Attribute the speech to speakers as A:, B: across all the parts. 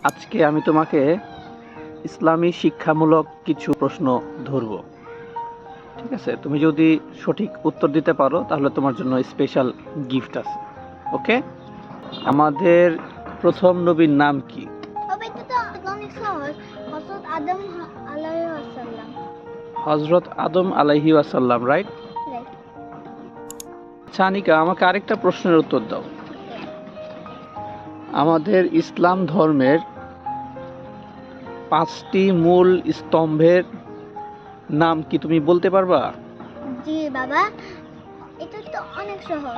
A: আজকে আমি তোমাকে ইসলামী শিক্ষামূলক কিছু প্রশ্ন ধরব। ঠিক আছে, তুমি যদি সঠিক উত্তর দিতে পারো তাহলে তোমার জন্য স্পেশাল গিফট আছে। ওকে, আমাদের প্রথম নবীর নাম কি? হযরত আদম আলাইহি ওয়াসাল্লাম, রাইট? আচ্ছা আনিকা, আমাকে আরেকটা প্রশ্নের উত্তর দাও। আমাদের ইসলাম ধর্মের 5টি মূল স্তম্ভের নাম কি তুমি বলতে পারবা?
B: জি বাবা, এটা তো অনেক সহজ।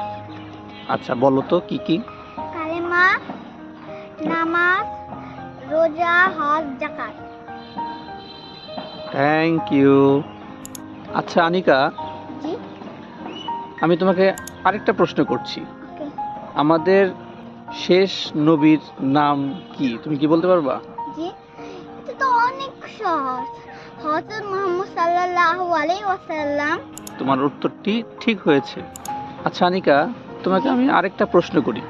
A: আচ্ছা বলো তো কি কি?
B: কালেমা, নামাজ, রোজা, হজ, যাকাত।
A: Thank you. আচ্ছা আনিকা,
B: জি,
A: আমি তোমাকে আরেকটা প্রশ্ন করছি।
B: ওকে।
A: আমাদের শেষ নবীর নাম কি তুমি কি বলতে পারবা?
B: জি, এটা তো অনেক সহজ। হযরত মুহাম্মদ সাল্লাল্লাহু আলাইহি ওয়াসাল্লাম।
A: তোমার উত্তরটি ঠিক হয়েছে। আচ্ছা আনিকা, তোমাকে আমি আরেকটা প্রশ্ন করি।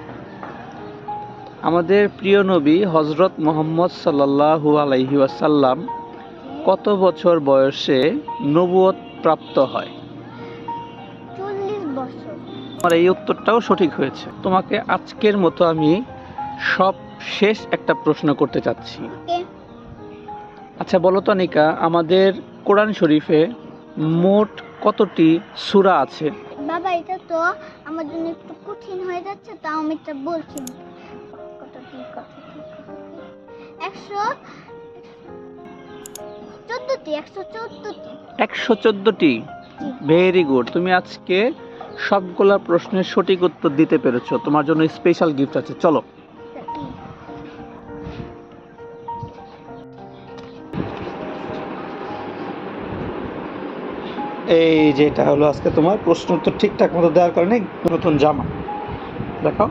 A: আমাদের প্রিয় নবী হযরত মুহাম্মদ সাল্লাল্লাহু আলাইহি ওয়াসাল্লাম কত বছর বয়সে নবুয়ত প্রাপ্ত হয়?
B: 40 বছর।
A: আমার এই উত্তরটাও সঠিক হয়েছে। তোমাকে আজকের মতো আমি সব শেষ একটা প্রশ্ন করতে চাচ্ছি।
B: ওকে।
A: আচ্ছা বলো তো আনিকা, আমাদের কোরআন শরীফে মোট কতটি সূরা আছে?
B: বাবা, এটা তো আমার জন্য একটু কঠিন হয়ে যাচ্ছে, তাও আমি এটা বলছি। কতটি 114টি।
A: 114টি। ভেরি গুড, তুমি আজকে সবগুলা প্রশ্নের সঠিক উত্তর দিতে পেরেছো। তোমার জন্য স্পেশাল গিফট আছে, চলো। এই যেটা হলো আজকে তোমার প্রশ্ন উত্তর ঠিকঠাক মতো দেওয়ার কারণে নতুন জামা। দেখো।